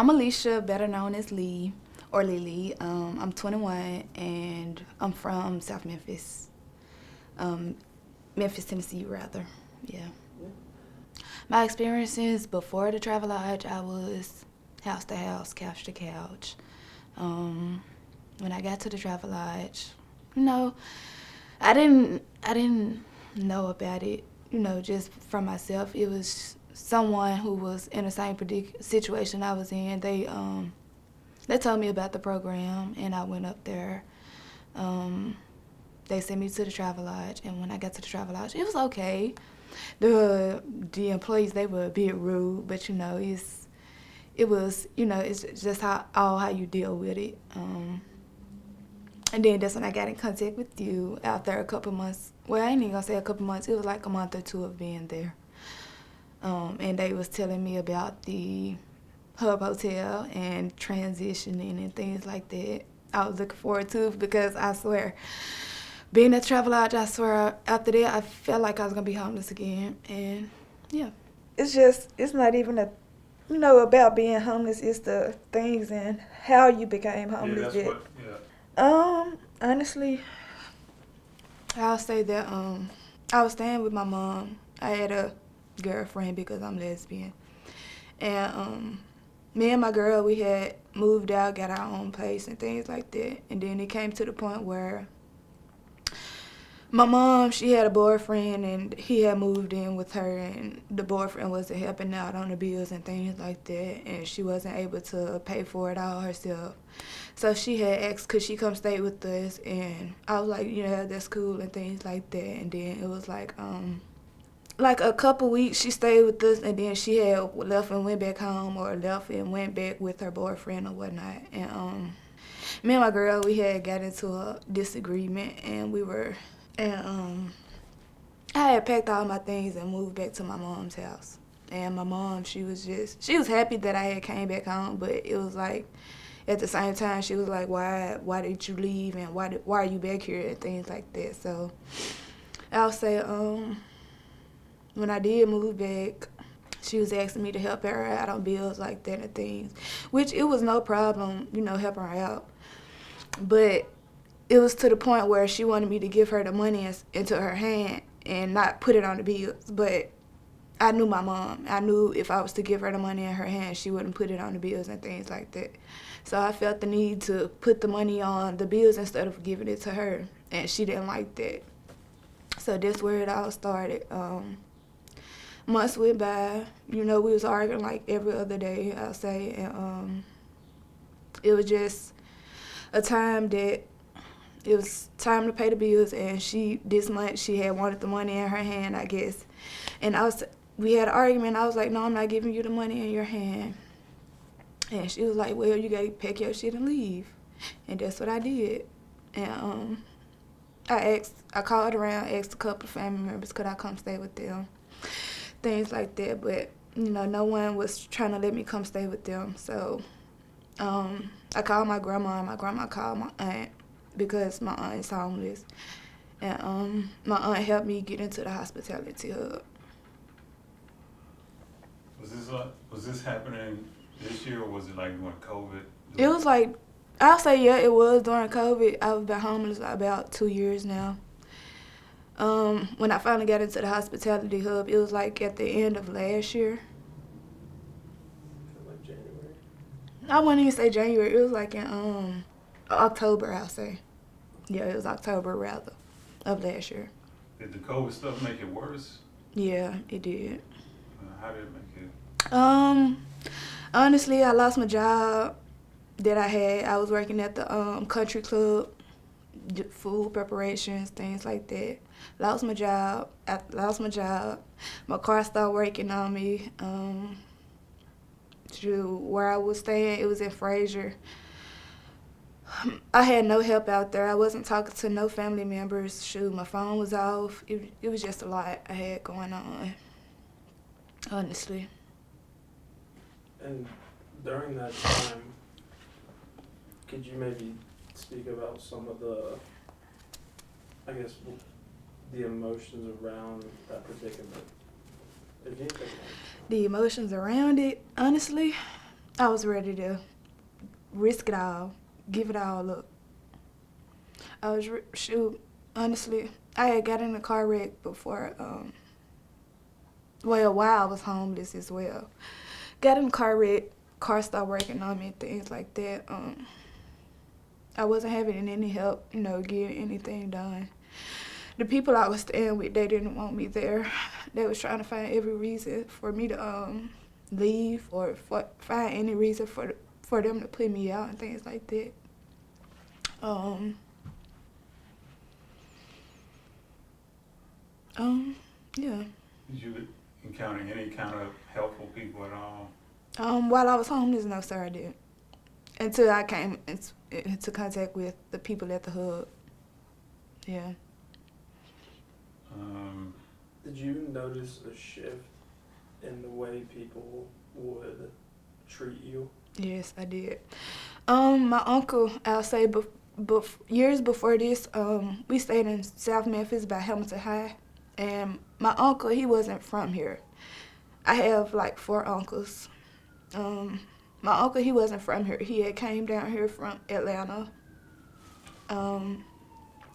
I'm Alicia, better known as Lee or Lily. I'm 21 and I'm from South Memphis. Memphis, Tennessee, rather. Yeah. My experiences before the Travelodge, I was house to house, couch to couch. When I got to the Travelodge, you know, I didn't know about it, just from myself. It was someone who was in the same situation I was in. They told me about the program, and I went up there. They sent me to the Travelodge, and when I got to the Travelodge, it was okay. The employees, they were a bit rude, but it's just how you deal with it. And then that's when I got in contact with you after a couple months. Well, I ain't even gonna say a couple months. It was like a month or two of being there. And they was telling me about the Hub Hotel and transitioning and things like that. I was looking forward to it because I swear, being at Travelodge, I swear after that I felt like I was gonna be homeless again. And yeah, it's not even about being homeless. It's the things and how you became homeless. Yeah, that's what. Yeah. Honestly, I'll say that I was staying with my mom. I had a girlfriend because I'm lesbian, and me and my girl, we had moved out, got our own place and things like that. And then it came to the point where my mom, she had a boyfriend, and he had moved in with her, and the boyfriend wasn't helping out on the bills and things like that, and she wasn't able to pay for it all herself. So she had asked, could she come stay with us? And I was like, yeah, that's cool and things like that. And then it was like a couple weeks she stayed with us, and then she had left and went back home, or left and went back with her boyfriend or whatnot. And me and my girl, we had got into a disagreement, and I had packed all my things and moved back to my mom's house. And my mom, she was happy that I had came back home, but it was like, at the same time, she was like, why did you leave, and why are you back here, and things like that. So I'll say, when I did move back, she was asking me to help her out on bills like that and things, which it was no problem, helping her out. But it was to the point where she wanted me to give her the money into her hand and not put it on the bills. But I knew my mom. I knew if I was to give her the money in her hand, she wouldn't put it on the bills and things like that. So I felt the need to put the money on the bills instead of giving it to her, and she didn't like that. So that's where it all started. Months went by. We was arguing like every other day, I'll say, and it was just a time that it was time to pay the bills, and this month she had wanted the money in her hand, I guess. And we had an argument. I was like, no, I'm not giving you the money in your hand. And she was like, well, you got to pack your shit and leave. And that's what I did. And I called around, asked a couple of family members, could I come stay with them? Things like that. But, no one was trying to let me come stay with them. So I called my grandma, and my grandma called my aunt, because my aunt is homeless. And my aunt helped me get into the hospitality hub. Was this happening this year, or was it like during COVID? It was like, I'll say, yeah, it was during COVID. I've been homeless about 2 years now. When I finally got into the hospitality hub, it was like at the end of last year. Like January? I wouldn't even say January. It was like in October, I'll say. Yeah, it was October, rather, of last year. Did the COVID stuff make it worse? Yeah, it did. How did it make it? Honestly, I lost my job that I had. I was working at the country club, food preparations, things like that. Lost my job. My car started working on me. To where I was staying, it was in Fraser. I had no help out there. I wasn't talking to no family members. Shoot, my phone was off. It was just a lot I had going on, honestly. And during that time, could you maybe speak about some of the emotions around that predicament? The emotions around it, honestly, I was ready to risk it all, give it all up. Shoot, honestly, I had got in a car wreck before, while I was homeless as well. Got in a car wreck, car stopped working on me, things like that. I wasn't having any help, getting anything done. The people I was staying with, they didn't want me there. They was trying to find every reason for me to leave or find any reason for them to put me out and things like that. Yeah. Did you encounter any kind of helpful people at all? While I was homeless, no, sir, I didn't. Until I came into contact with the people at the hub. Yeah. Did you notice a shift in the way people would treat you? Yes, I did. My uncle, I'll say, years before this, we stayed in South Memphis by Hamilton High, and my uncle, he wasn't from here. I have like 4 uncles. My uncle, he wasn't from here. He had came down here from Atlanta.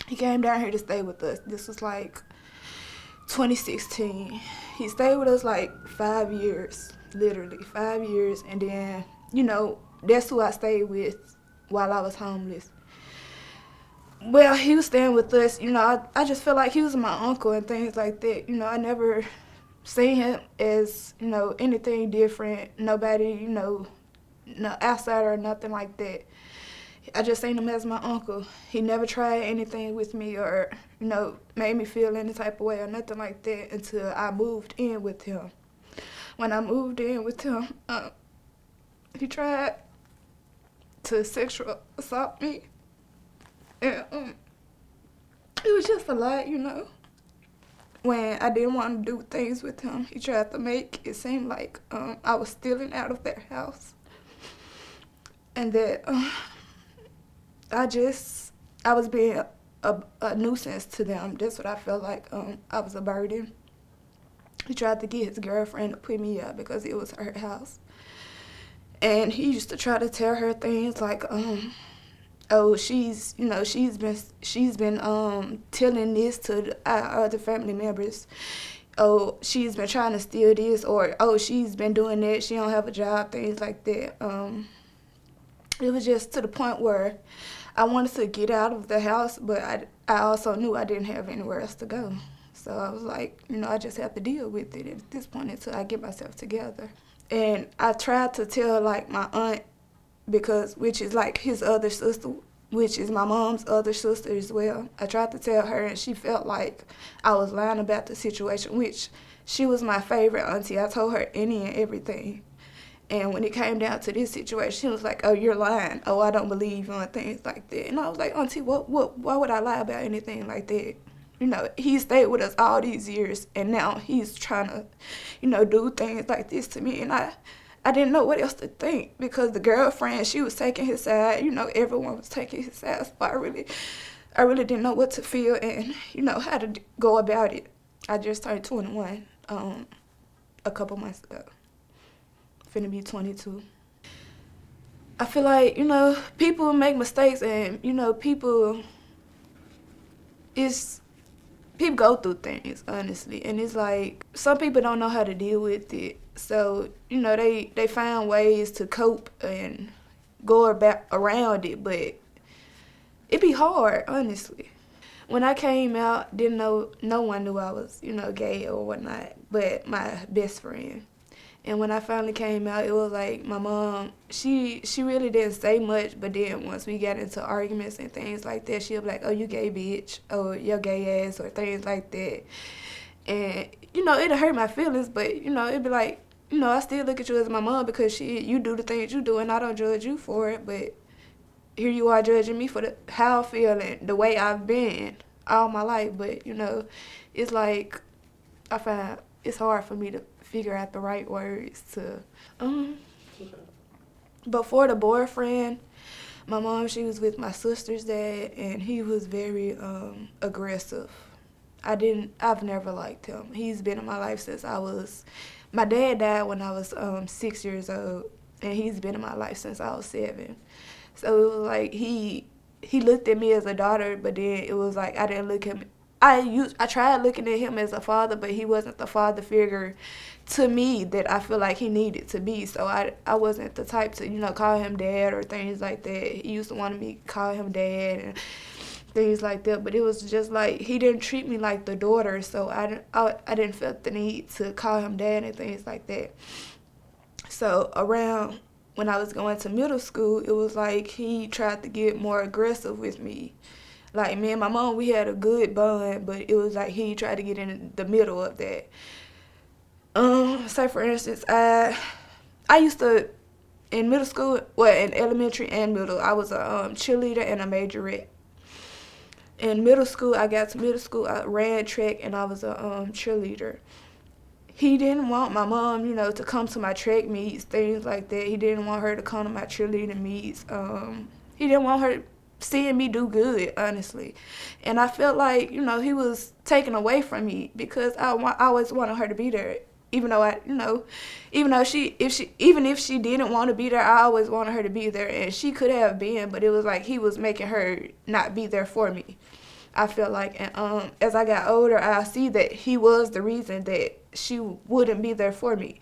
He came down here to stay with us. This was like 2016. He stayed with us like 5 years, literally 5 years, and then, that's who I stayed with while I was homeless. Well, he was staying with us, I just felt like he was my uncle and things like that. I never seen him as, anything different, nobody, no outsider or nothing like that. I just seen him as my uncle. He never tried anything with me or, made me feel any type of way or nothing like that until I moved in with him. When I moved in with him, he tried to sexual assault me. And it was just a lot, When I didn't want to do things with him, he tried to make it seem like I was stealing out of their house. And that I was being a nuisance to them. That's what I felt like. I was a burden. He tried to get his girlfriend to put me out because it was her house. And he used to try to tell her things like, oh, she's been telling this to our other family members. Oh, she's been trying to steal this, or oh, she's been doing that. She don't have a job, things like that. It was just to the point where I wanted to get out of the house, but I also knew I didn't have anywhere else to go. So I was like, I just have to deal with it at this point until I get myself together. And I tried to tell, like, my aunt, which is like his other sister, which is my mom's other sister as well. I tried to tell her, and she felt like I was lying about the situation, which she was my favorite auntie. I told her any and everything. And when it came down to this situation, she was like, oh, you're lying. Oh, I don't believe you, and things like that. And I was like, auntie, why would I lie about anything like that? He stayed with us all these years, and now he's trying to, do things like this to me. And I didn't know what else to think because the girlfriend, she was taking his side. Everyone was taking his side. So I really didn't know what to feel and, how to go about it. I just turned 21 a couple months ago. Finna be 22. I feel like, people make mistakes and, people go through things, honestly. And it's like, some people don't know how to deal with it. So, they find ways to cope and go around it, but it be hard, honestly. When I came out, no one knew I was, gay or whatnot, but my best friend. And when I finally came out, it was like my mom, she really didn't say much, but then once we got into arguments and things like that, she'll be like, oh, you gay bitch, or your gay ass, or things like that. And, it'll hurt my feelings, but, it'd be like, I still look at you as my mom because you do the things you do, and I don't judge you for it, but here you are judging me for how I feel and the way I've been all my life. But, it's like I find it's hard for me to figure out the right words to before the boyfriend, my mom, she was with my sister's dad, and he was very aggressive. I've never liked him. He's been in my life since my dad died when I was 6 years old, and he's been in my life since I was 7. So it was like he looked at me as a daughter, but then it was like I didn't look him. I tried looking at him as a father, but he wasn't the father figure to me that I feel like he needed to be. So I wasn't the type to call him dad or things like that. He used to want me to call him dad and things like that, but it was just like he didn't treat me like the daughter, so I didn't feel the need to call him dad and things like that. So around when I was going to middle school, it was like he tried to get more aggressive with me. Like me and my mom, we had a good bond, but it was like he tried to get in the middle of that. Say for instance, I used to in middle school, well in elementary and middle, I was a cheerleader and a majorette. In middle school, I got to middle school, I ran track and I was a cheerleader. He didn't want my mom, to come to my track meets, things like that. He didn't want her to come to my cheerleading meets. He didn't want her seeing me do good, honestly. And I felt like, he was taken away from me because I always wanted her to be there. Even though even if she didn't want to be there, I always wanted her to be there, and she could have been, but it was like he was making her not be there for me. I feel like, and as I got older, I see that he was the reason that she wouldn't be there for me.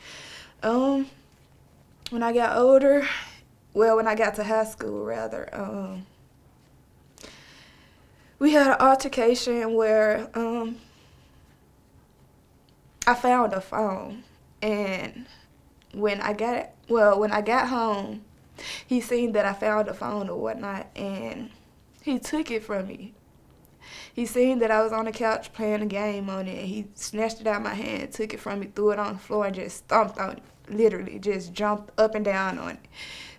When I got older, when I got to high school, rather, we had an altercation where I found a phone, and when I got home, he seen that I found a phone or whatnot, and he took it from me. He seen that I was on the couch playing a game on it, and he snatched it out of my hand, took it from me, threw it on the floor, and just stomped on it. Literally, just jumped up and down on it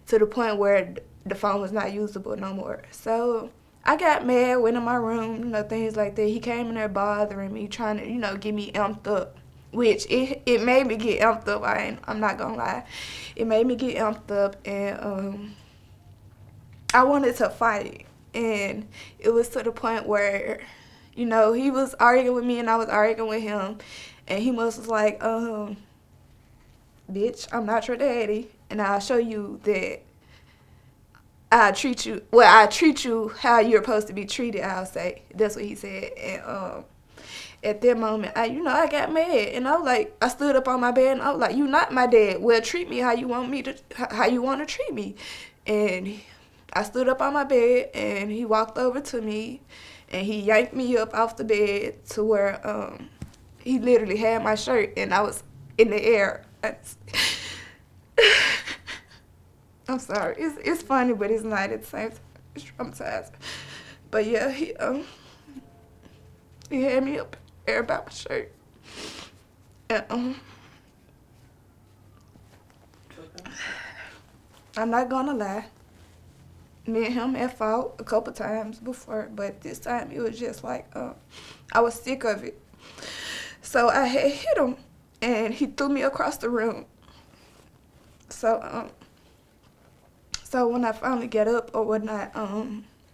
to the point where the phone was not usable no more. So I got mad, went in my room, things like that. He came in there bothering me, trying to, get me amped up, which it made me get amped up. I'm not gonna lie. It made me get amped up, and I wanted to fight. And it was to the point where, he was arguing with me and I was arguing with him. And he was like, bitch, I'm not your daddy. And I'll show you that I treat you how you're supposed to be treated, I'll say. That's what he said. And at that moment, I got mad. And I was like, I stood up on my bed and I was like, you not my dad. Well, treat me how you want to treat me. And I stood up on my bed, and he walked over to me, and he yanked me up off the bed to where he literally had my shirt, and I was in the air. I'm sorry. It's funny, but it's not at the same time. It's traumatizing. But yeah, he had me up air about my shirt. And, I'm not gonna lie. Me and him had fought a couple times before, but this time it was just like I was sick of it. So I had hit him, and he threw me across the room. So when I finally got up or whatnot,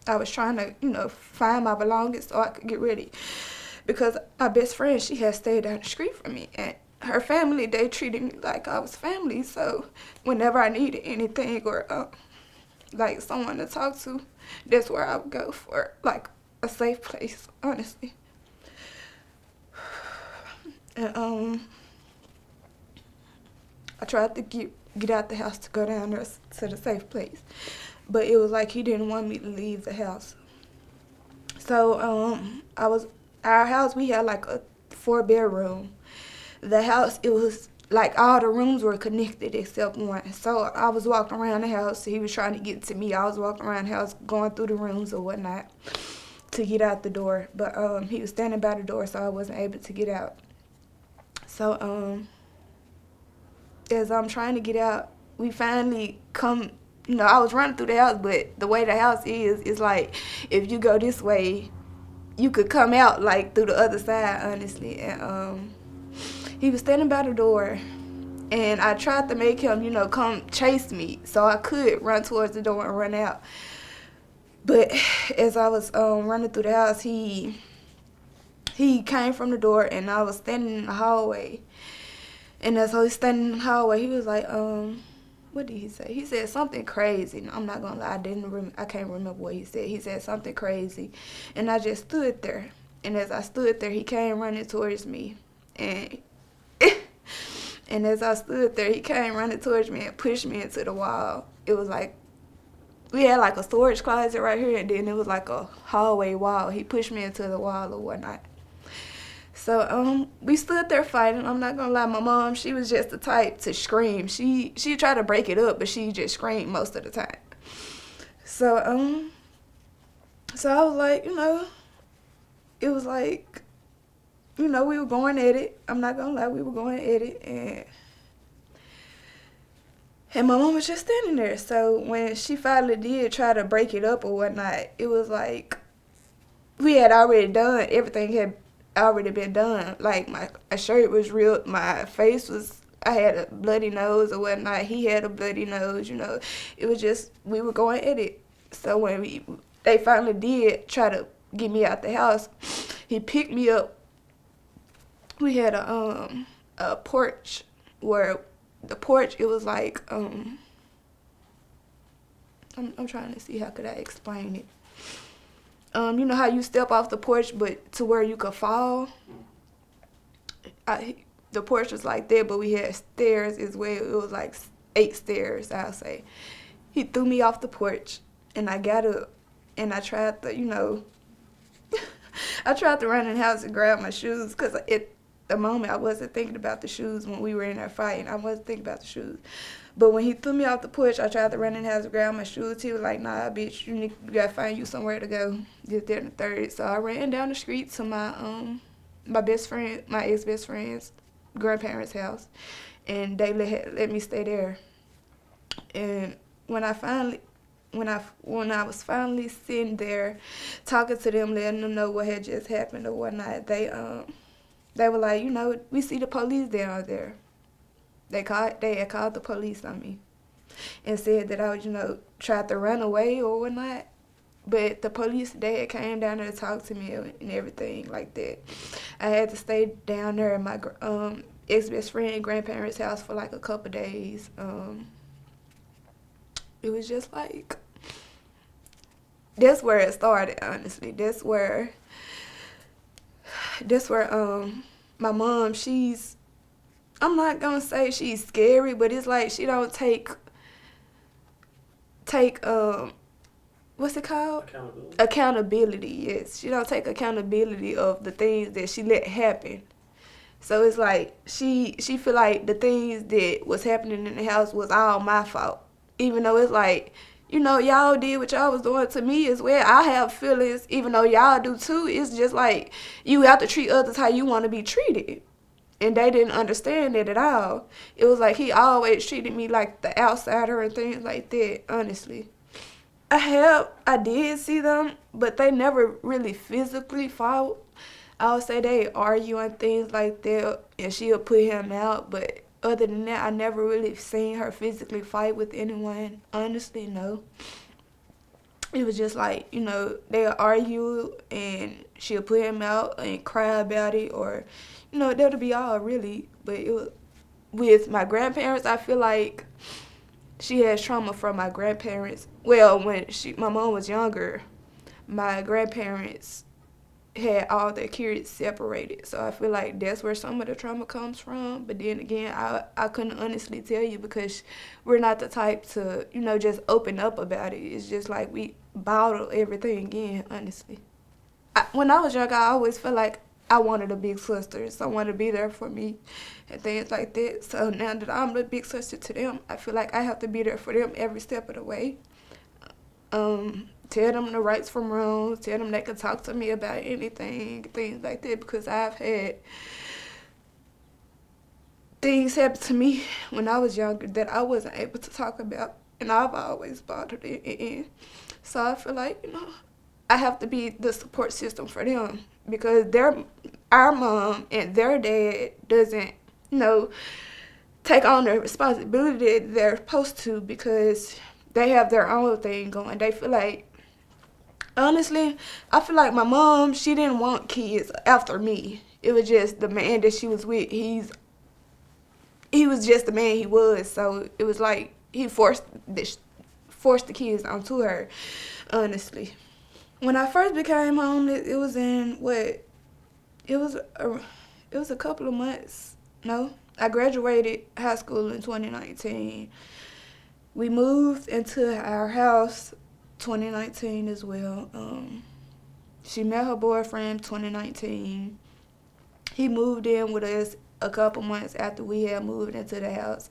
I was trying to find my belongings so I could get ready, because my best friend, she had stayed down the street from me, and her family, they treated me like I was family. So whenever I needed anything or like someone to talk to, that's where I would go for, like, a safe place, honestly. And I tried to get out the house to go down there to the safe place, but it was like he didn't want me to leave the house. So our house, we had like a 4-bedroom. The house, it was like all the rooms were connected except one. So I was walking around the house. He was trying to get to me. I was walking around the house, going through the rooms or whatnot to get out the door. But he was standing by the door, so I wasn't able to get out. So as I'm trying to get out, we finally come. I was running through the house, but the way the house is like, if you go this way, you could come out like through the other side, honestly. And he was standing by the door, and I tried to make him, come chase me so I could run towards the door and run out. But as I was running through the house, he came from the door, and I was standing in the hallway. And as I was standing in the hallway, he was like, what did he say? He said something crazy. I'm not gonna lie, I can't remember what he said. He said something crazy, and I just stood there. And as I stood there, he came running towards me, and and as I stood there, he came running towards me and pushed me into the wall. It was like we had like a storage closet right here, and then it was like a hallway wall. He pushed me into the wall or whatnot. So we stood there fighting. I'm not gonna lie, my mom, she was just the type to scream. She tried to break it up, but she just screamed most of the time. So so I was like, it was like, we were going at it. I'm not gonna lie, we were going at it, and my mom was just standing there. So when she finally did try to break it up or whatnot, it was like we had already done everything had already been done. Like my shirt was real, my face was, I had a bloody nose or whatnot. He had a bloody nose. It was just we were going at it. So when they finally did try to get me out the house, he picked me up. We had a porch where the porch, it was like I'm trying to see how could I explain it. You know how you step off the porch, but to where you could fall? The porch was like that, but we had stairs as well. It was like 8 stairs, I'll say. He threw me off the porch, and I got up, and I tried to, I tried to run in the house and grab my shoes, because at the moment I wasn't thinking about the shoes when we were in there fighting. I wasn't thinking about the shoes. But when he threw me off the porch, I tried to run in the house and grab my shoes. He was like, nah, bitch, you gotta find you somewhere to go. This, that, and the third. So I ran down the street to my best friend, my ex-best friend's grandparents' house. And they let me stay there. And when I was finally sitting there talking to them, letting them know what had just happened or whatnot, they were like, we see the police down there. They had called the police on me and said that I was, tried to run away or whatnot. But the police, they had came down there to talk to me and everything like that. I had to stay down there at my ex-best friend grandparents' house for like a couple days. It was just like, that's where it started, honestly. That's where my mom, I'm not gonna say she's scary, but it's like she don't take what's it called? Accountability, yes. She don't take accountability of the things that she let happen. So it's like she feel like the things that was happening in the house was all my fault. Even though it's like, y'all did what y'all was doing to me as well. I have feelings, even though y'all do too. It's just like you have to treat others how you want to be treated. And they didn't understand it at all. It was like he always treated me like the outsider and things like that, honestly. I did see them, but they never really physically fought. I would say they argue and things like that, and she'll put him out. But other than that, I never really seen her physically fight with anyone. Honestly, no. It was just like, they'll argue, and she'll put him out and cry about it, or that'll be all really. But it was with my grandparents, I feel like she has trauma from my grandparents. Well, when my mom was younger, my grandparents had all their kids separated. So I feel like that's where some of the trauma comes from. But then again, I couldn't honestly tell you, because we're not the type to, just open up about it. It's just like we bottle everything in, honestly. When I was young, I always felt like I wanted a big sister, someone to be there for me and things like that. So now that I'm the big sister to them, I feel like I have to be there for them every step of the way. Tell them the rights from wrongs, tell them they can talk to me about anything, things like that, because I've had things happen to me when I was younger that I wasn't able to talk about, and I've always bothered it in. So I feel like, I have to be the support system for them, because our mom and their dad doesn't, take on the responsibility that they're supposed to, because they have their own thing going. They feel like, honestly, I feel like my mom, she didn't want kids after me. It was just the man that she was with. He was just the man he was. So it was like he forced the kids onto her, honestly. When I first became homeless, it was in what? It was a couple of months. No, I graduated high school in 2019. We moved into our house 2019 as well. She met her boyfriend 2019. He moved in with us a couple months after we had moved into the house.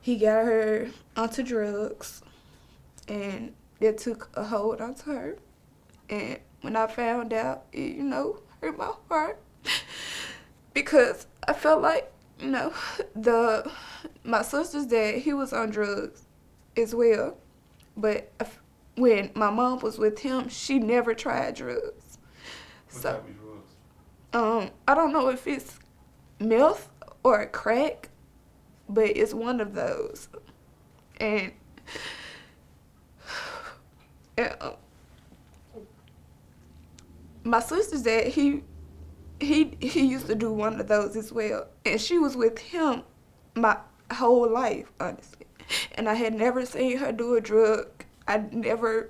He got her onto drugs, and it took a hold onto her. And when I found out, it, hurt my heart because I felt like, my sister's dad, he was on drugs as well. But when my mom was with him, she never tried drugs. What type of drugs? I don't know if it's meth or crack, but it's one of those. And my sister's dad, he used to do one of those as well, and she was with him my whole life, honestly. And I had never seen her do a drug. I never,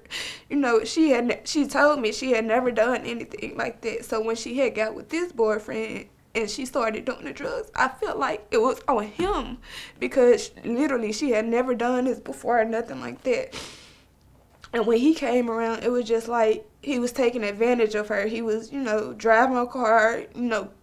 she told me she had never done anything like that. So when she had got with this boyfriend and she started doing the drugs, I felt like it was on him because literally she had never done this before or nothing like that. And when he came around, it was just like he was taking advantage of her. He was, driving a car,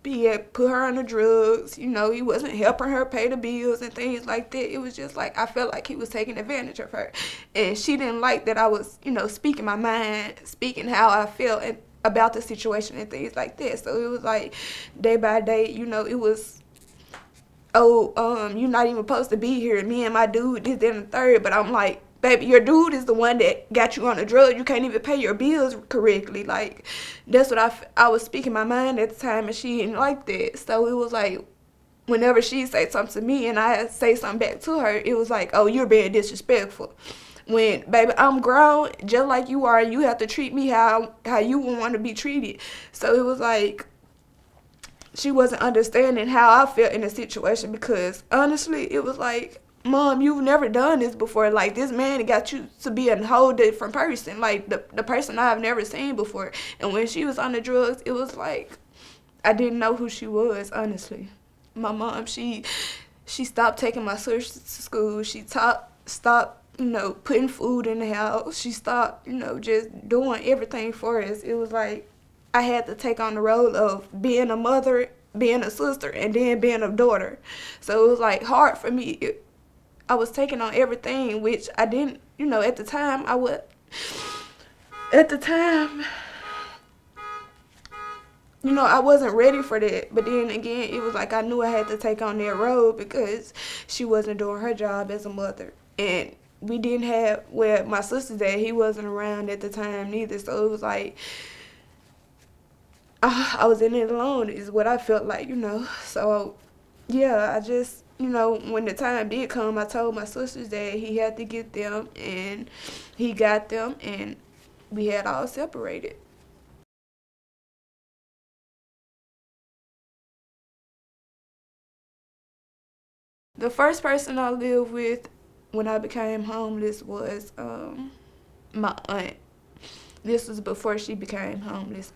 he had put her on the drugs, he wasn't helping her pay the bills and things like that. It was just like I felt like he was taking advantage of her. And she didn't like that I was, speaking my mind, speaking how I felt about the situation and things like that. So it was like day by day, it was, you're not even supposed to be here. Me and my dude, this, that, and the third. But I'm like, baby, your dude is the one that got you on the drug. You can't even pay your bills correctly. Like, that's what I was speaking my mind at the time, and she didn't like that. So it was like, whenever she say something to me and I say something back to her, it was like, oh, you're being disrespectful. When, baby, I'm grown, just like you are, you have to treat me how you would want to be treated. So it was like, she wasn't understanding how I felt in the situation because, honestly, it was like, Mom, you've never done this before. Like, this man got you to be a whole different person. Like, the person I've never seen before. And when she was on the drugs, it was like, I didn't know who she was, honestly. My mom, she stopped taking my sister to school. She stopped, putting food in the house. She stopped, just doing everything for us. It was like, I had to take on the role of being a mother, being a sister, and then being a daughter. So it was like hard for me. I was taking on everything, which I didn't, at the time, I wasn't ready for that. But then again, it was like I knew I had to take on that role because she wasn't doing her job as a mother. And we didn't have, my sister's dad, he wasn't around at the time neither. So it was like, I was in it alone is what I felt like, So, yeah, I just, when the time did come, I told my sisters that he had to get them, and he got them, and we had all separated. The first person I lived with when I became homeless was my aunt. This was before she became homeless.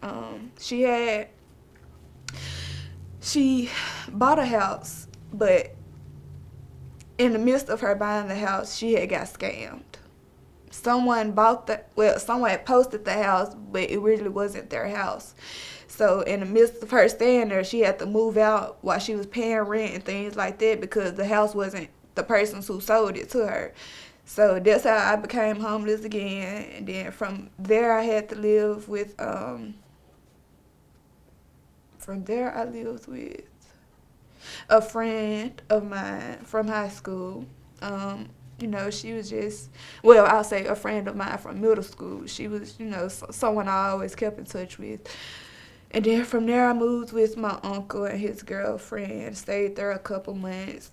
She bought a house, but in the midst of her buying the house, she had got scammed. Someone had posted the house, but it really wasn't their house. So in the midst of her staying there, she had to move out while she was paying rent and things like that because the house wasn't the person's who sold it to her. So that's how I became homeless again. And then from there, I had to live with, a friend of mine from high school. She was just, I'll say a friend of mine from middle school. She was, someone I always kept in touch with. And then from there, I moved with my uncle and his girlfriend. Stayed there a couple months.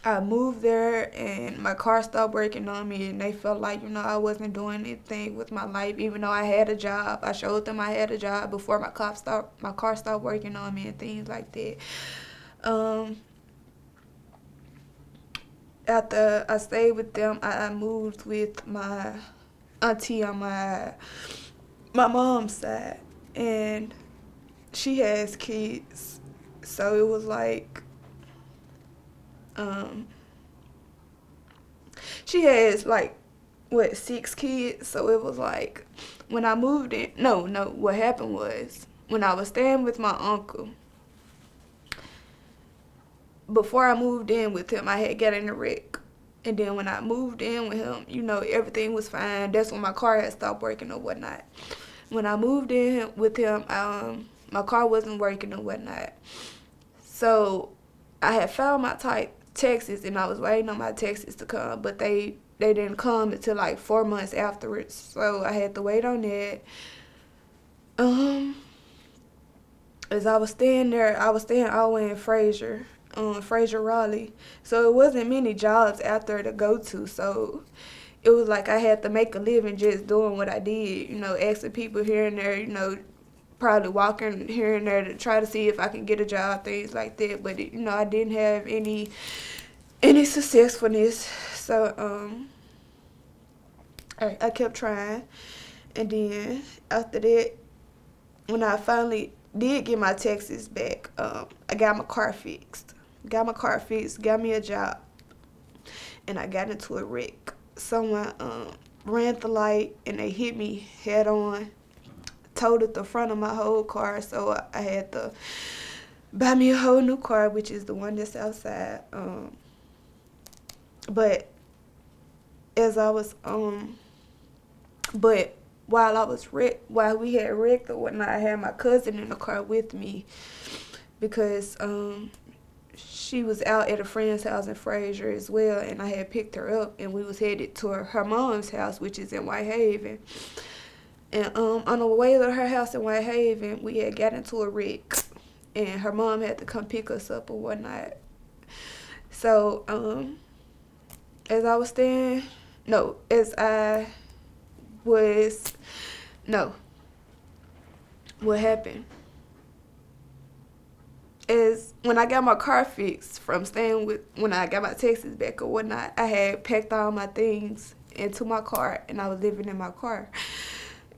I moved there, and my car stopped working on me, and they felt like, I wasn't doing anything with my life, even though I had a job. I showed them I had a job before my car stopped working on me and things like that. after I stayed with them, I moved with my auntie on my mom's side, and she has kids, so it was like um she has like what 6 kids, so it was like when I moved in. No, what happened was when I was staying with my uncle. Before I moved in with him, I had got in a wreck. And then when I moved in with him, everything was fine. That's when my car had stopped working or whatnot. When I moved in with him, my car wasn't working or whatnot. So I had found my taxes, and I was waiting on my taxes to come, but they didn't come until like 4 months afterwards. So I had to wait on that. As I was staying there, I was staying all the way in Fraser, Raleigh. So it wasn't many jobs out there to go to. So it was like I had to make a living just doing what I did, asking people here and there, probably walking here and there to try to see if I can get a job, things like that. But, I didn't have any successfulness. So I kept trying. And then after that, when I finally did get my taxes back, I got my car fixed. Got me a job. And I got into a wreck. Someone ran the light and they hit me head on, totaled the front of my whole car, so I had to buy me a whole new car, which is the one that's outside. But as I was but while we had wrecked or whatnot, I had my cousin in the car with me because she was out at a friend's house in Fraser as well, and I had picked her up, and we was headed to her mom's house, which is in Whitehaven. And on the way to her house in Whitehaven, we had got into a wreck, and her mom had to come pick us up or whatnot. So as I was staying, no, as I was, no, what happened is when I got my car fixed from staying with, when I got my taxes back or whatnot, I had packed all my things into my car and I was living in my car.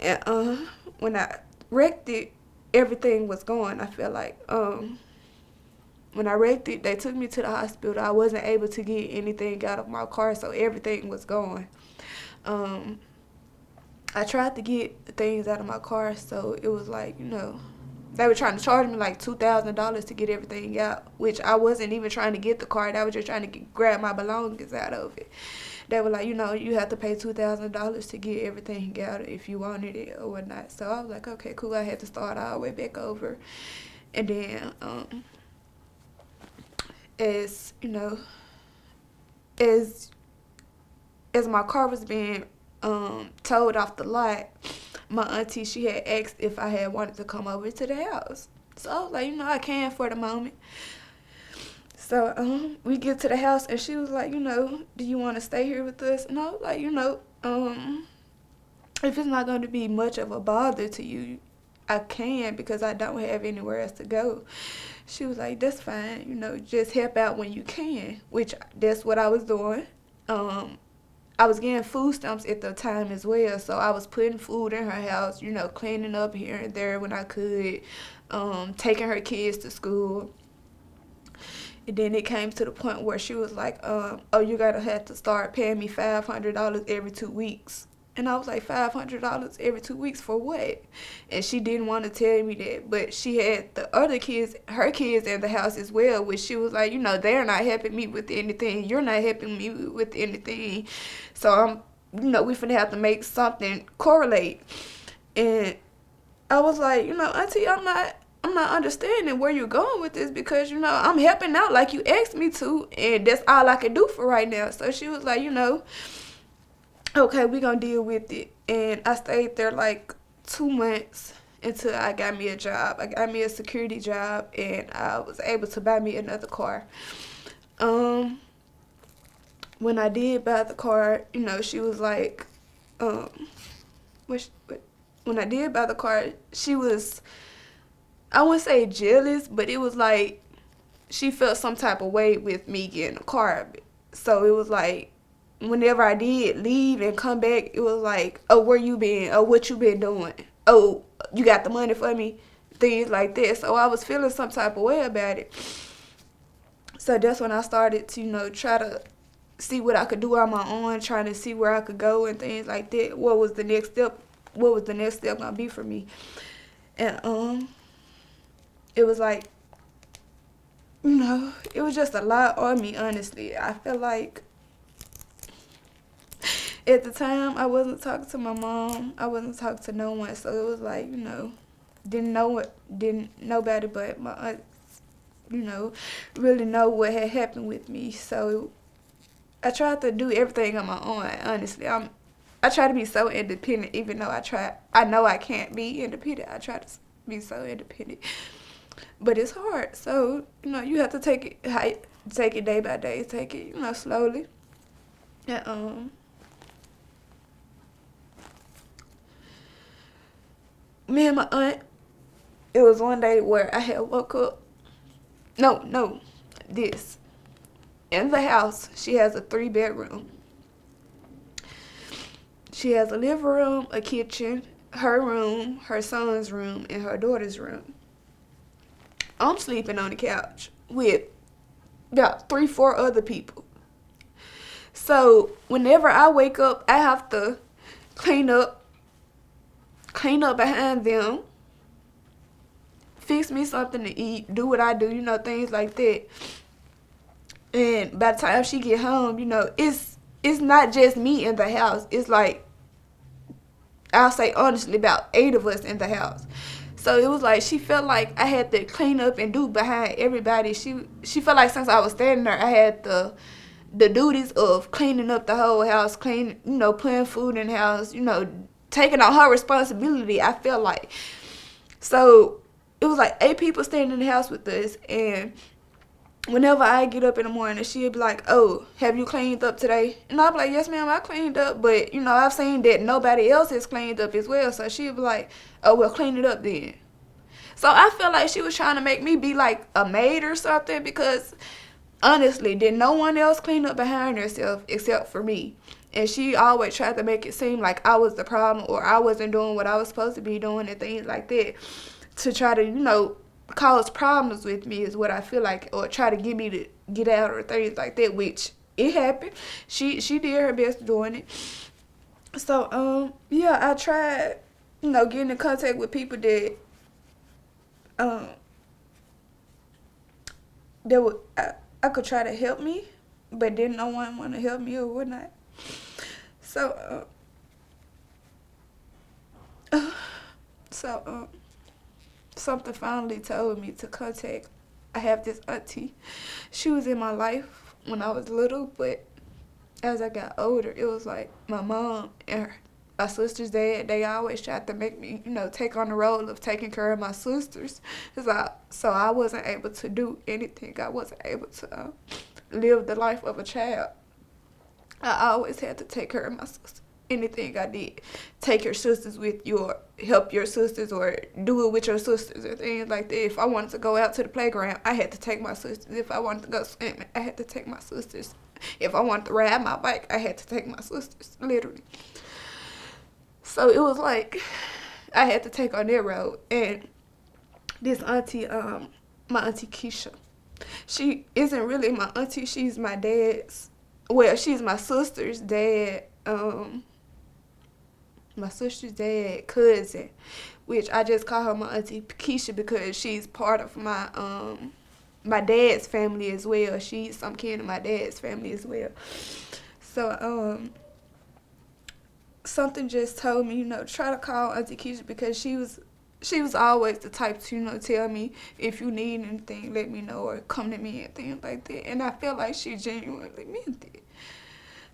And when I wrecked it, everything was gone. I felt like when I wrecked it, they took me to the hospital. I wasn't able to get anything out of my car, so everything was gone. I tried to get things out of my car, so it was like, they were trying to charge me like $2,000 to get everything out, which I wasn't even trying to get the car. I was just trying to grab my belongings out of it. They were like, you have to pay $2,000 to get everything out if you wanted it or whatnot. So I was like, okay, cool. I had to start all the way back over. And then, as my car was being towed off the lot, my auntie, she had asked if I had wanted to come over to the house. So I was like, I can for the moment. So we get to the house and she was like, do you want to stay here with us? And I was like, if it's not going to be much of a bother to you, I can, because I don't have anywhere else to go. She was like, that's fine, just help out when you can, which that's what I was doing. I was getting food stamps at the time as well, so I was putting food in her house, cleaning up here and there when I could, taking her kids to school. And then it came to the point where she was like, you're going to have to start paying me $500 every 2 weeks. And I was like, $500 every 2 weeks for what? And she didn't want to tell me that. But she had the other kids, her kids in the house as well, which she was like, they're not helping me with anything. You're not helping me with anything. So we finna have to make something correlate. And I was like, auntie, I'm not understanding where you're going with this, because, I'm helping out like you asked me to, and that's all I can do for right now. So she was like, okay, we're going to deal with it. And I stayed there like 2 months until I got me a job. I got me a security job, and I was able to buy me another car. When I did buy the car, she was like, when I did buy the car, she was, I wouldn't say jealous, but it was like she felt some type of way with me getting a car. So it was like, whenever I did leave and come back, it was like, oh, where you been? Oh, what you been doing? Oh, you got the money for me? Things like that. So I was feeling some type of way about it. So that's when I started to, try to see what I could do on my own, trying to see where I could go and things like that. What was the next step? What was the next step gonna be for me? And it was like, it was just a lot on me, honestly. I feel like at the time I wasn't talking to my mom. I wasn't talking to no one. So it was like, didn't nobody but my aunt, really know what had happened with me. So I tried to do everything on my own, honestly. I try to be so independent, even though I know I can't be independent. I try to be so independent. But it's hard. So, you have to take it day by day, take it, slowly. And me and my aunt, it was one day where I had woke up. No, this. In the house, she has a 3-bedroom. She has a living room, a kitchen, her room, her son's room, and her daughter's room. I'm sleeping on the couch with about 3-4 other people. So whenever I wake up, I have to clean up behind them, fix me something to eat, do what I do, things like that. And by the time she get home, it's not just me in the house. It's like, I'll say honestly, about 8 of us in the house. So it was like she felt like I had to clean up and do behind everybody. She felt like since I was standing there, I had the duties of cleaning up the whole house, putting food in the house, taking on her responsibility, I felt like. So it was like 8 people standing in the house with us, and whenever I get up in the morning, she'd be like, oh, have you cleaned up today? And I'd be like, yes, ma'am, I cleaned up. But, I've seen that nobody else has cleaned up as well. So she'd be like, oh, well, clean it up then. So I feel like she was trying to make me be like a maid or something, because honestly, did no one else clean up behind herself except for me. And she always tried to make it seem like I was the problem, or I wasn't doing what I was supposed to be doing and things like that, to try to, cause problems with me is what I feel like, or try to get me to get out or things like that, which it happened. She did her best doing it. So I tried, getting in contact with people that would I could try to help me, but didn't no one want to help me or whatnot. So something finally told me to contact. I have this auntie. She was in my life when I was little, but as I got older, it was like my mom and my sister's dad, they always tried to make me, take on the role of taking care of my sisters. So I wasn't able to do anything. I wasn't able to live the life of a child. I always had to take care of my sister. Anything I did, take your sisters with you, or help your sisters, or do it with your sisters, or things like that. If I wanted to go out to the playground, I had to take my sisters. If I wanted to go swimming, I had to take my sisters. If I wanted to ride my bike, I had to take my sisters, literally. So it was like I had to take on their road. And this auntie, my auntie Keisha, she isn't really my auntie. She's my dad's. Well, she's my sister's dad. My sister's dad cousin, which I just call her my auntie Keisha because she's part of my my dad's family as well. She's some kin of my dad's family as well. So something just told me, try to call Auntie Keisha, because she was always the type to, tell me, if you need anything, let me know, or come to me and things like that. And I feel like she genuinely meant it.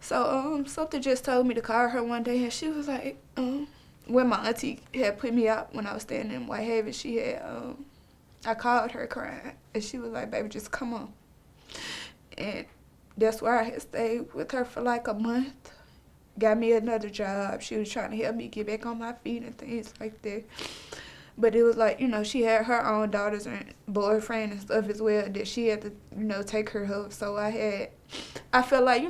So something just told me to call her one day, and she was like, when my auntie had put me out when I was staying in White Haven, she had I called her crying, and she was like, baby, just come on. And that's where I had stayed with her for like a month. Got me another job. She was trying to help me get back on my feet and things like that. But it was like, she had her own daughters and boyfriend and stuff as well that she had to, take care of. So I felt like,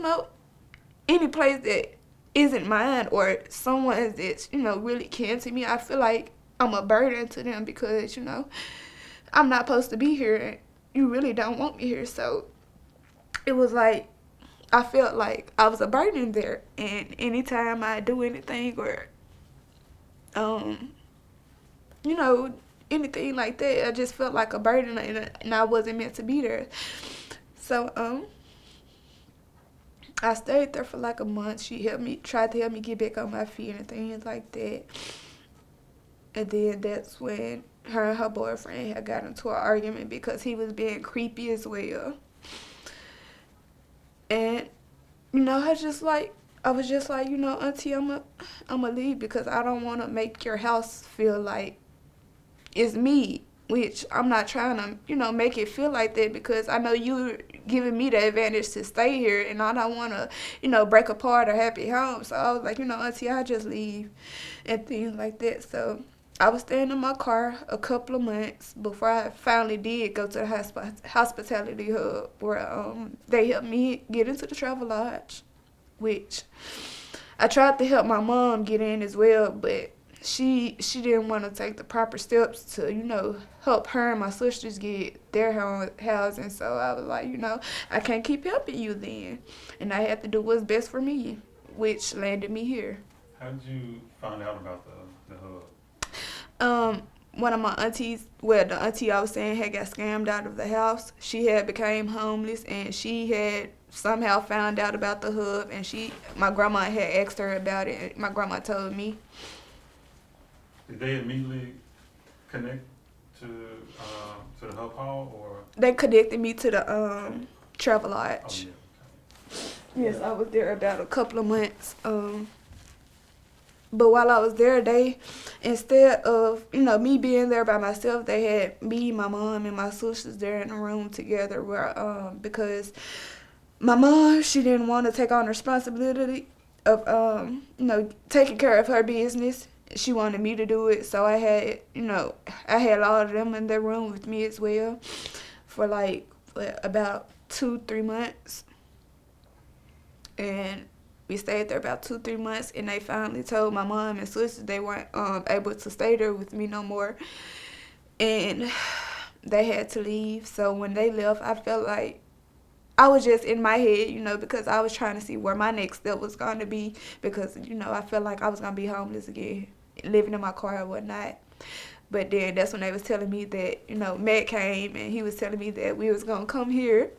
any place that isn't mine or someone that's, really kin to me, I feel like I'm a burden to them because, I'm not supposed to be here and you really don't want me here. So it was like, I felt like I was a burden there. And anytime I do anything or, you know, anything like that, I just felt like a burden and I wasn't meant to be there. So, I stayed there for like a month. She tried to help me get back on my feet and things like that. And then that's when her and her boyfriend had got into an argument because he was being creepy as well. And, I was just like, Auntie, I'ma leave because I don't want to make your house feel like it's me, which I'm not trying to, make it feel like that because I know you're giving me the advantage to stay here and I don't want to, break apart a happy home. So I was like, Auntie, I'll just leave and things like that. So I was staying in my car a couple of months before I finally did go to the hospitality hub where they helped me get into the Travelodge, which I tried to help my mom get in as well, but she didn't want to take the proper steps to, help her and my sisters get their housing. So I was like, I can't keep helping you then. And I had to do what's best for me, which landed me here. How did you find out about the hub? One of my aunties, the auntie I was saying had got scammed out of the house. She had became homeless and she had somehow found out about the hub and my grandma had asked her about it and my grandma told me. Did they immediately connect to the hub hall or? They connected me to the Travelodge. Oh, yeah. Yes, I was there about a couple of months. But while I was there, they, instead of, me being there by myself, they had me, my mom, and my sisters there in a room together where, because my mom, she didn't want to take on responsibility of, taking care of her business. She wanted me to do it. So I had all of them in their room with me as well for like about 2-3 months. And we stayed there about 2-3 months, and they finally told my mom and sisters they weren't able to stay there with me no more, and they had to leave. So when they left, I felt like I was just in my head, because I was trying to see where my next step was going to be because, I felt like I was going to be homeless again, living in my car or whatnot. But then that's when they was telling me that, Matt came, and he was telling me that we was going to come here.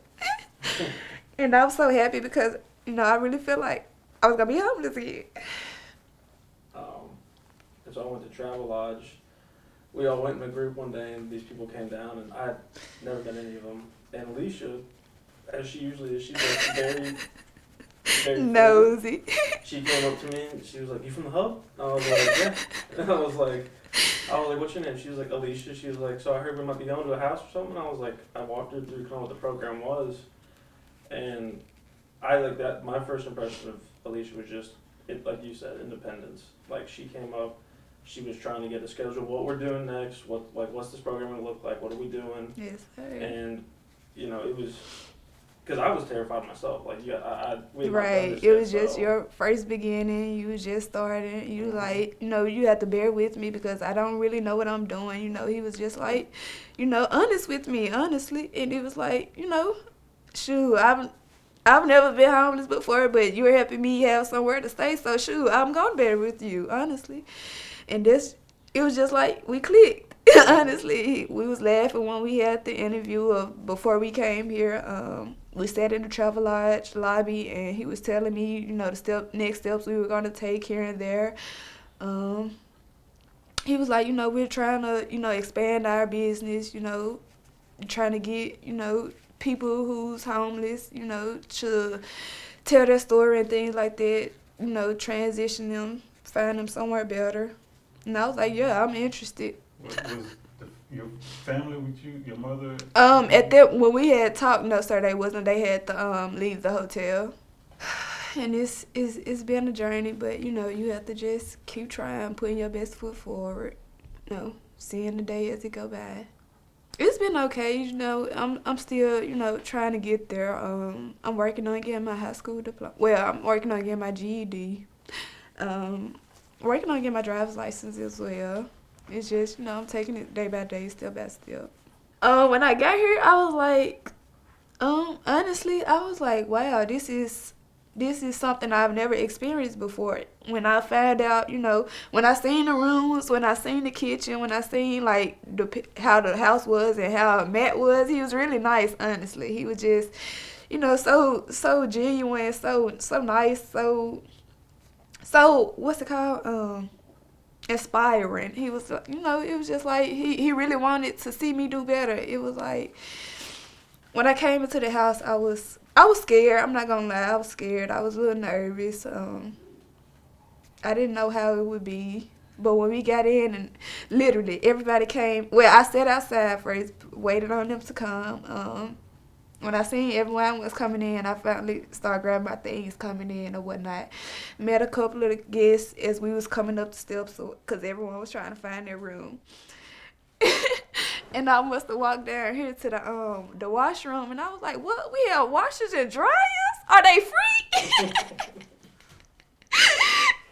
And I was so happy because, I really feel like I was going to be homeless again. So I went to Travelodge. We all went in a group one day, and these people came down, and I'd never met any of them. And Alicia, as she usually is, she's like very, very nosy. She came up to me, and she was like, "You from the hub?" And I was like, "Yeah." And I was like, "What's your name?" She was like, "Alicia." She was like, "So I heard we might be going to a house or something." And I was like, I walked her through kind of what the program was, and I like that. My first impression of Alicia was just, like you said, independence. Like she came up, she was trying to get a schedule. What we're doing next? What's this program gonna look like? What are we doing? Yes, sir. And it was because I was terrified myself. Like we right. It was just your first beginning. You was just starting. You like you have to bear with me because I don't really know what I'm doing. He was just like, honest with me, honestly, and it was like, shoot, I've never been homeless before, but you're helping me have somewhere to stay. So, shoot, I'm going to bear with you, honestly. And it was just like we clicked, honestly. We was laughing when we had the interview before we came here. We sat in the Travelodge lobby, and he was telling me, the next steps we were going to take here and there. He was like, we're trying to, expand our business, trying to get, people who's homeless, to tell their story and things like that, transition them, find them somewhere better. And I was like, yeah, I'm interested. Was your family with you, your mother? When we had talked, no sir, they wasn't. They had to leave the hotel. And it's been a journey, but you have to just keep trying, putting your best foot forward. seeing the day as it go by. It's been okay, I'm still, trying to get there. I'm working on getting my high school diploma. Well, I'm working on getting my GED. Working on getting my driver's license as well. It's just, I'm taking it day by day, step by step. When I got here, I was like, honestly, I was like, wow, this is something I've never experienced before. When I found out, when I seen the rooms, when I seen the kitchen, when I seen like how the house was and how Matt was, he was really nice. Honestly, he was just, so genuine, so nice, so what's it called? Inspiring. He was, it was just like he really wanted to see me do better. It was like when I came into the house, I was scared. I'm not gonna lie, I was scared. I was a little nervous. I didn't know how it would be. But when we got in and literally everybody came, well, I sat outside first, waited on them to come. When I seen everyone was coming in, I finally started grabbing my things coming in or whatnot. Met a couple of the guests as we was coming up the steps because everyone was trying to find their room. And I must have walked down here to the washroom, and I was like, "What? We have washers and dryers? Are they free?"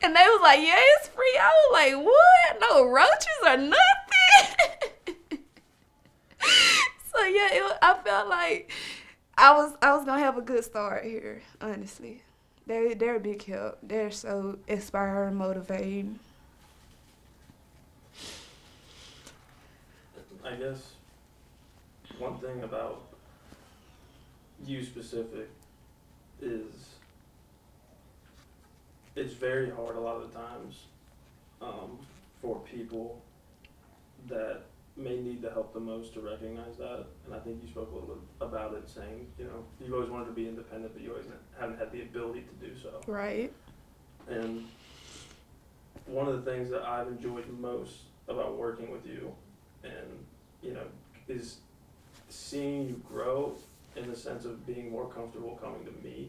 And they was like, "Yeah, it's free." I was like, "What? No roaches or nothing?" So yeah, I felt like I was gonna have a good start here. Honestly, they're a big help. They're so inspiring, motivating. I guess one thing about you specific is it's very hard a lot of the times for people that may need the help the most to recognize that. And I think you spoke a little bit about it, saying, you've always wanted to be independent, but you always haven't had the ability to do so. Right. And one of the things that I've enjoyed most about working with you and, is seeing you grow in the sense of being more comfortable coming to me.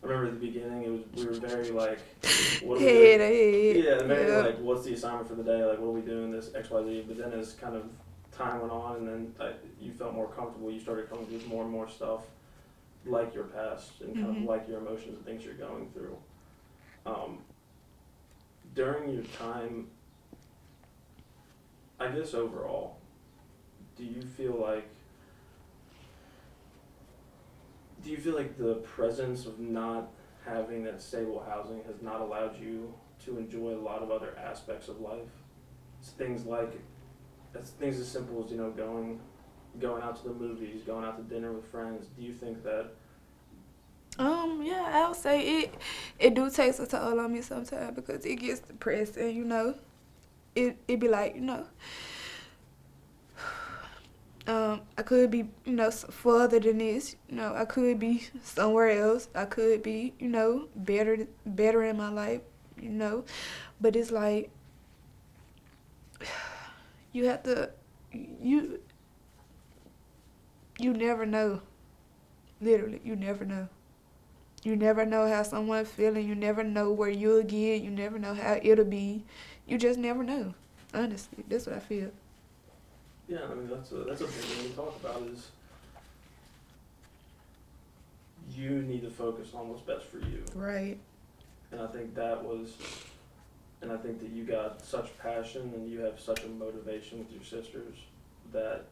I remember at the beginning, we were very like, what are we doing? Yeah, very like, what's the assignment for the day? Like, what are we doing this X, Y, Z? But then as kind of time went on, and then you felt more comfortable, you started coming with more and more stuff, like your past and kind of like your emotions and things you're going through. During your time, I guess overall, do you feel like the presence of not having that stable housing has not allowed you to enjoy a lot of other aspects of life? It's things as simple as, going out to the movies, going out to dinner with friends. Do you think that? Yeah, I would say it do take a toll on me sometimes because it gets depressing, It be like, I could be, further than this. I could be somewhere else. I could be, better in my life, But it's like, you have to, you never know. Literally, you never know. You never know how someone's feeling. You never know where you'll get. You never know how it'll be. You just never know. Honestly, that's what I feel. Yeah, I mean, that's a big thing to talk about is you need to focus on what's best for you. Right. And I think that you got such passion and you have such a motivation with your sisters that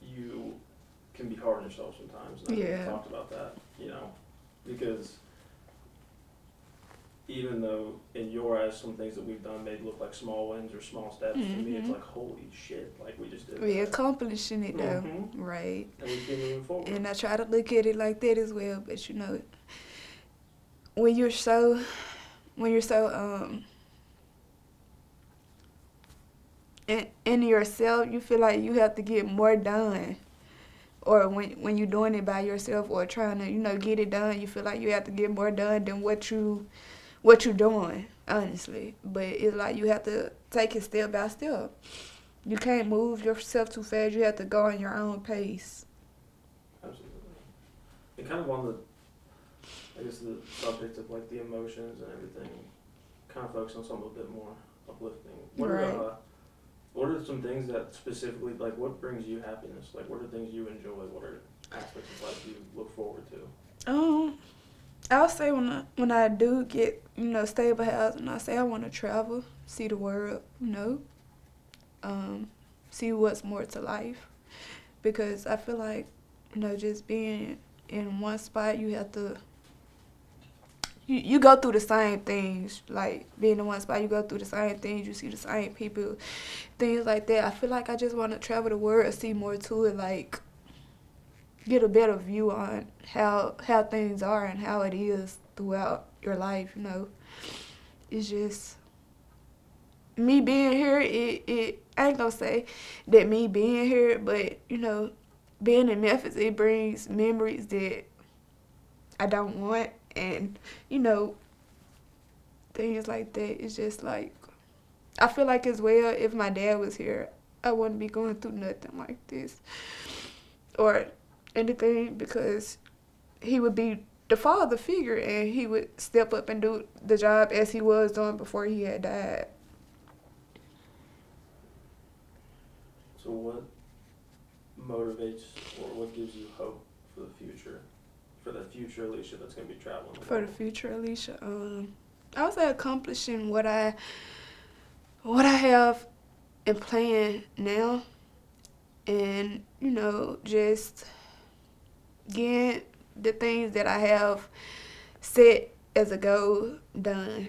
you can be hard on yourself sometimes. And I think we talked about that, because even though in your eyes some things that we've done may look like small wins or small steps, to me it's like, holy shit, like we just did that. We're accomplishing it though. Right. And we keep moving forward. And I try to look at it like that as well, but when you're so in yourself, you feel like you have to get more done. Or when you're doing it by yourself or trying to, get it done, you feel like you have to get more done than what you're doing, honestly. But it's like you have to take it step by step. You can't move yourself too fast. You have to go on your own pace. Absolutely. And kind of on the subject of like the emotions and everything, kind of focus on something a bit more uplifting. What are some things that specifically, like, what brings you happiness? Like, what are things you enjoy? What are aspects of life you look forward to? I would say when I do get, stable housing, I say I want to travel, see the world, see what's more to life. Because I feel like, just being in one spot, you have to, you go through the same things. Like, being in one spot, you go through the same things, you see the same people, things like that. I feel like I just want to travel the world, see more to it, like, get a better view on how things are and how it is throughout your life. It's just me being here. It I ain't gonna say that me being here, but being in Memphis, it brings memories that I don't want, and things like that. It's just like, I feel like as well, if my dad was here, I wouldn't be going through nothing like this or anything, because he would be the father figure and he would step up and do the job as he was doing before he had died. So what motivates or what gives you hope for the future? For the future Alicia that's going to be traveling the For the world? future, Alicia, I would say accomplishing what I have in plan now, and just getting the things that I have set as a goal done.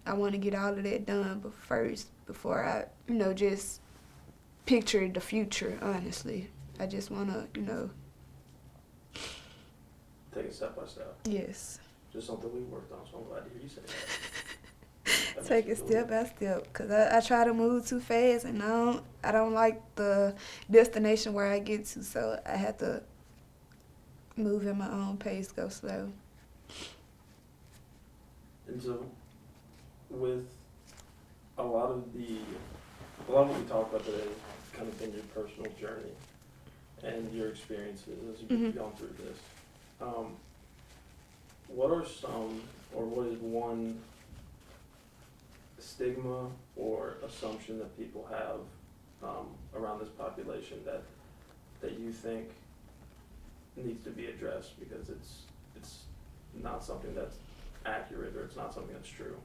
I want to get all of that done, but first, before I just picture the future. Honestly, I just want to Take it step by step. yes, Just something we worked on, so I'm glad to hear you say that. take it step by step, because I try to move too fast, and I don't like the destination where I get to, so I have to move in my own pace, go slow. And so, with a lot of what we talked about today has kind of been your personal journey and your experiences as you've gone through this. What are some, or what is one stigma or assumption that people have around this population that you think needs to be addressed because it's not something that's accurate or it's not something that's true?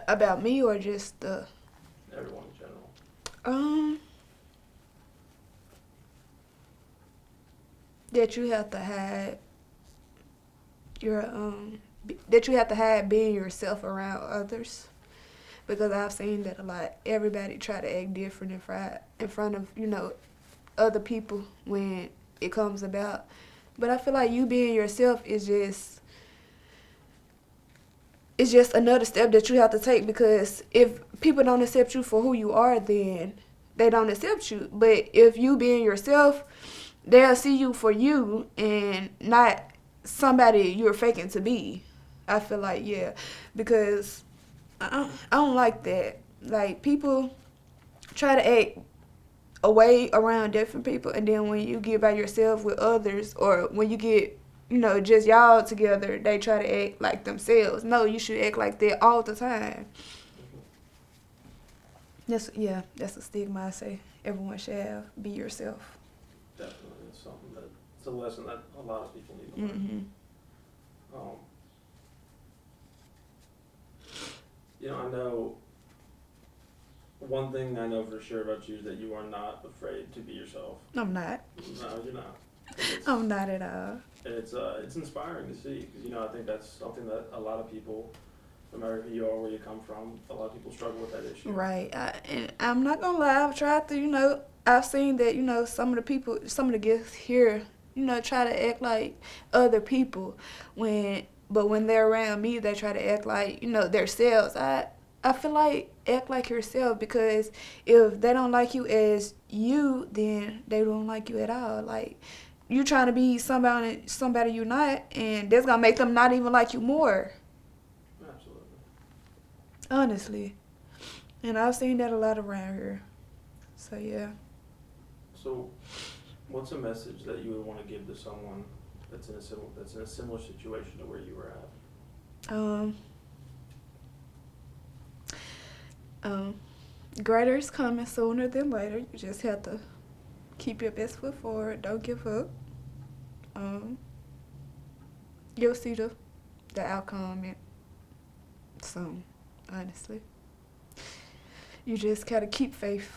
About me or just Everyone in general. That you have to hide your that you have to hide being yourself around others, because I've seen that a lot. Everybody try to act different in front of other people when it comes about, but I feel like you being yourself is just it's just another step that you have to take, because if people don't accept you for who you are, then they don't accept you. But if you being yourself, they'll see you for you and not somebody you're faking to be. I feel like, yeah, because I don't like that. Like, people try to act a way around different people, and then when you get by yourself with others, or when you get just y'all together, they try to act like themselves. No, you should act like that all the time. That's a stigma. I say everyone should have. Be yourself. Definitely, it's something that it's a lesson that a lot of people need to learn. I know one thing I know for sure about you is that you are not afraid to be yourself. I'm not. No, you're not. I'm not at all. It's inspiring to see, because I think that's something that a lot of people, no matter who you are, where you come from, a lot of people struggle with that issue. Right. And I'm not gonna lie. I've tried to. I've seen that. Some of the guests here, try to act like other people but when they're around me, they try to act like themselves. I feel like act like yourself, because if they don't like you as you, then they don't like you at all. Like, you trying to be somebody you're not, and that's gonna make them not even like you more. Absolutely. Honestly. And I've seen that a lot around here. So yeah. So, what's a message that you would want to give to someone that's in a similar situation to where you were at? Greater is coming sooner than later. You just have to keep your best foot forward. Don't give up. You'll see the outcome soon, honestly. You just gotta keep faith.